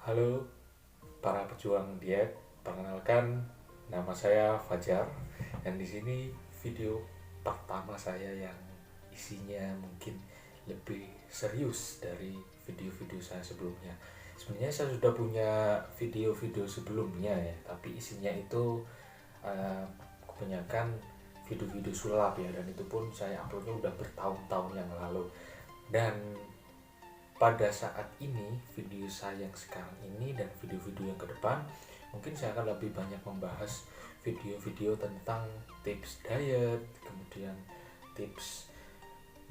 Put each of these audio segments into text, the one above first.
Halo para pejuang diet, perkenalkan nama saya Fajar dan di sini video pertama saya yang isinya mungkin lebih serius dari video-video saya sebelumnya. Sebenarnya saya sudah punya video-video sebelumnya ya, tapi isinya itu kebanyakan video-video sulap ya, dan itu pun saya uploadnya udah bertahun-tahun yang lalu. Dan pada saat ini video saya yang sekarang ini dan video-video yang ke depan mungkin saya akan lebih banyak membahas video-video tentang tips diet, kemudian tips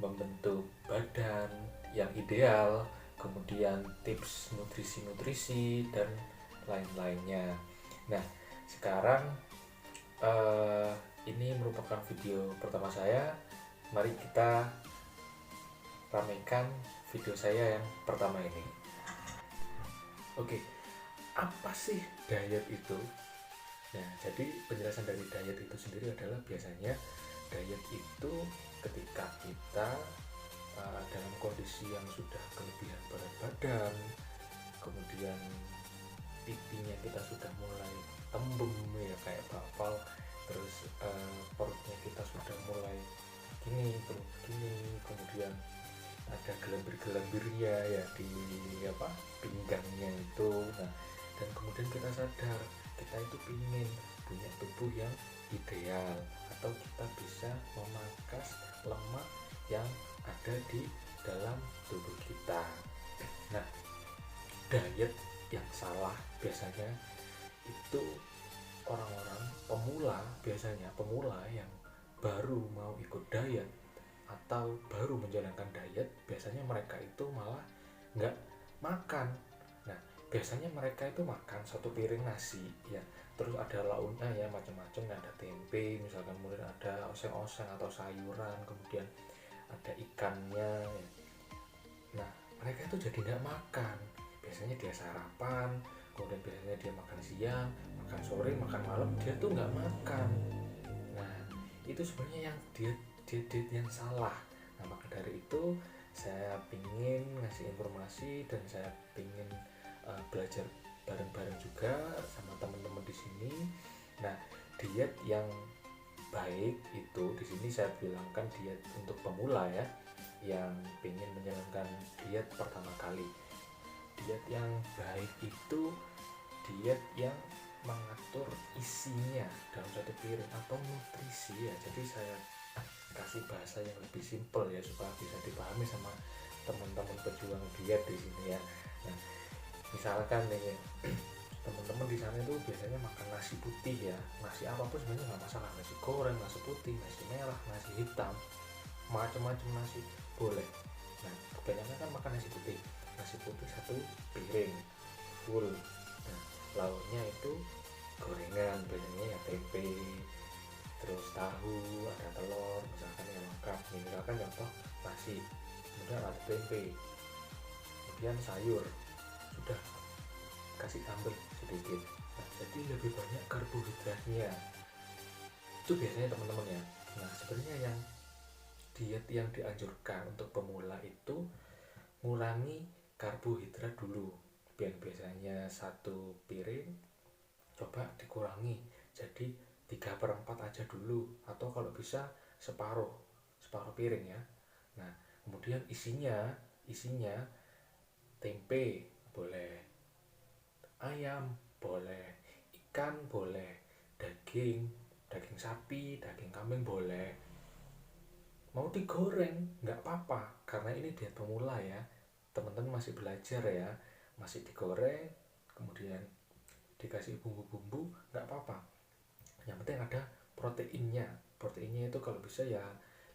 membentuk badan yang ideal, kemudian tips nutrisi-nutrisi dan lain-lainnya. Nah, sekarang eh, ini merupakan video pertama saya. Mari kita ramekan video saya yang pertama ini. Oke, apa sih diet itu? Nah, jadi penjelasan dari diet itu sendiri adalah biasanya diet itu ketika kita dalam kondisi yang sudah kelebihan berat badan, kemudian pipinya kita sudah mulai tembem ya kayak bapal, terus perutnya kita sudah mulai gini, kemudian ada gelambir-gelambirnya ya di pinggangnya itu. Nah, dan kemudian kita sadar kita itu ingin punya tubuh yang ideal, atau kita bisa memangkas lemak yang ada di dalam tubuh kita. Nah, diet yang salah biasanya itu orang-orang pemula yang baru mau ikut diet atau baru menjalankan diet. Biasanya mereka itu malah nggak makan. Nah, biasanya mereka itu makan satu piring nasi ya, terus ada lauknya ya macam-macam, ada tempe misalkan, kemudian ada oseng-oseng atau sayuran, kemudian ada ikannya ya. Nah, mereka itu jadi nggak makan. Biasanya dia sarapan, kemudian biasanya dia makan siang, makan sore, makan malam, dia tuh nggak makan. Nah, itu sebenarnya yang diet yang salah. Nah, maka dari itu saya ingin ngasih informasi dan saya ingin belajar bareng-bareng juga sama teman-teman di sini. Nah, diet yang baik itu di sini saya bilangkan diet untuk pemula ya, yang ingin menjalankan diet pertama kali. Diet yang baik itu diet yang mengatur isinya dalam satu piring atau nutrisi ya. Jadi saya kasih bahasa yang lebih simpel ya supaya bisa dipahami sama teman-teman pejuang diet di sini ya. Nah, misalkan nih teman-teman di sana itu biasanya makan nasi putih ya, nasi apapun sebenarnya nggak masalah, nasi goreng, nasi putih, nasi merah, nasi hitam, macam-macam nasi boleh. Nah, kebanyakan kan makan nasi putih satu piring full. Nah, lauknya itu gorengan, biasanya ya tempe, terus tahu, ada telur misalkan yang lengkap. Misalkan contoh nasi, kemudian ada tempe, kemudian sayur, sudah kasih sambal sedikit. Nah, jadi lebih banyak karbohidratnya itu biasanya teman-teman ya. Nah, sebenarnya yang diet yang dianjurkan untuk pemula itu ngurangi karbohidrat dulu. Biasanya satu piring coba dikurangi jadi 3/4 aja dulu, atau kalau bisa separuh piring ya. Nah, kemudian isinya tempe boleh, ayam boleh, ikan boleh, daging sapi, daging kambing boleh. Mau digoreng nggak apa-apa, karena ini diet pemula ya, teman-teman masih belajar ya, masih digoreng kemudian dikasih bumbu-bumbu nggak apa-apa. Yang penting ada proteinnya itu kalau bisa ya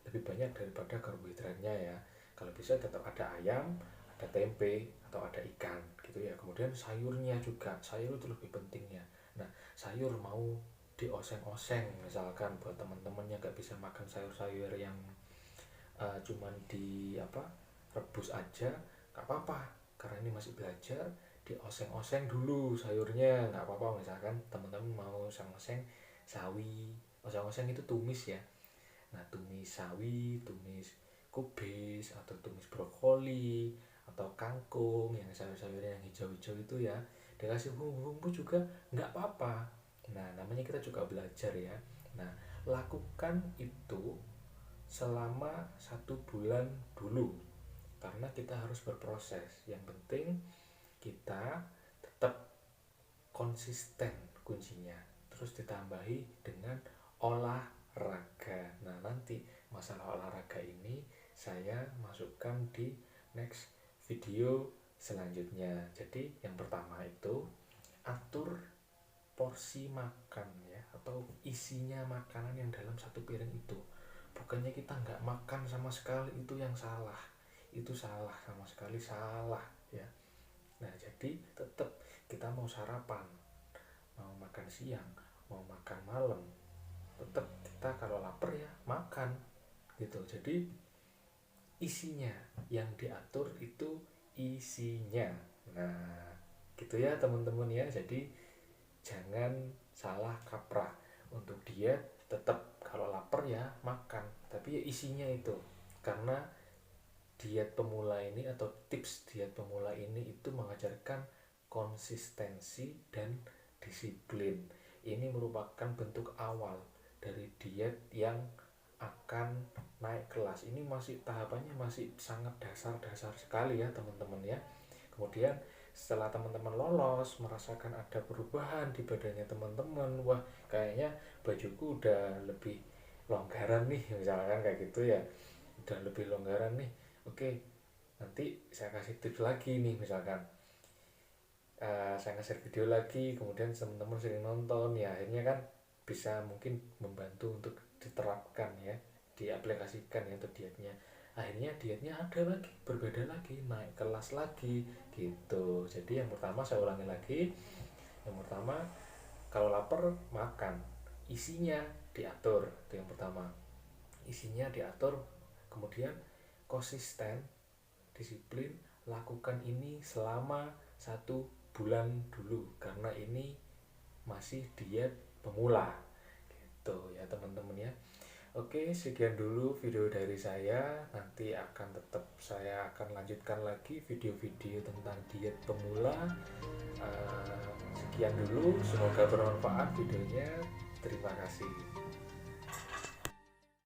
lebih banyak daripada karbohidratnya ya. Kalau bisa tetap ada ayam, ada tempe, atau ada ikan gitu ya. Kemudian sayurnya juga, sayur itu lebih pentingnya. Nah, sayur mau dioseng-oseng misalkan, buat teman-teman yang nggak bisa makan sayur-sayur yang cuman rebus aja nggak apa-apa, karena ini masih belajar. Dioseng-oseng dulu sayurnya nggak apa-apa. Misalkan teman-teman mau oseng-oseng sawi, oseng-oseng itu tumis ya. Nah, tumis sawi, tumis kubis, atau tumis brokoli, atau kangkung, yang sayur-sayurnya yang hijau-hijau itu ya, dikasih bumbu-bumbu juga nggak apa-apa. Nah, namanya kita juga belajar ya. Nah, lakukan itu selama 1 bulan dulu, karena kita harus berproses. Yang penting kita tetap konsisten kuncinya, terus ditambahi dengan olahraga. Nah, nanti masalah olahraga ini saya masukkan di next video selanjutnya. Jadi yang pertama itu atur porsi makan ya, atau isinya makanan yang dalam satu piring itu. Bukannya kita nggak makan sama sekali, itu yang salah. Itu salah, sama sekali salah ya. Nah, jadi tetap kita mau sarapan, mau makan siang, mau makan malam, tetap kita kalau lapar ya makan gitu. Jadi isinya yang diatur itu isinya. Nah, gitu ya teman-teman ya. Jadi jangan salah kaprah. Untuk diet tetap kalau lapar ya makan, tapi ya isinya itu. Karena diet pemula ini atau tips diet pemula ini itu mengajarkan konsistensi dan disiplin. Ini merupakan bentuk awal dari diet yang akan naik kelas. Ini masih tahapannya masih sangat dasar-dasar sekali ya teman-teman ya. Kemudian setelah teman-teman lolos, merasakan ada perubahan di badannya teman-teman, wah kayaknya bajuku udah lebih longgaran nih, misalkan kayak gitu ya, udah lebih longgaran nih. Oke, nanti saya kasih tips lagi nih, misalkan saya nge-share video lagi, kemudian teman-teman sering nonton ya, akhirnya kan bisa mungkin membantu untuk diterapkan ya, diaplikasikan ya untuk dietnya. Akhirnya dietnya ada lagi, berbeda lagi, naik kelas lagi gitu. Jadi yang pertama saya ulangi lagi, yang pertama kalau lapar makan, isinya diatur, itu yang pertama, isinya diatur. Kemudian konsisten, disiplin, lakukan ini selama 1 bulan dulu, karena ini masih diet pemula gitu ya teman-teman ya. Oke, sekian dulu video dari saya. Nanti akan tetap saya akan lanjutkan lagi video-video tentang diet pemula. Sekian dulu, semoga bermanfaat videonya. Terima kasih.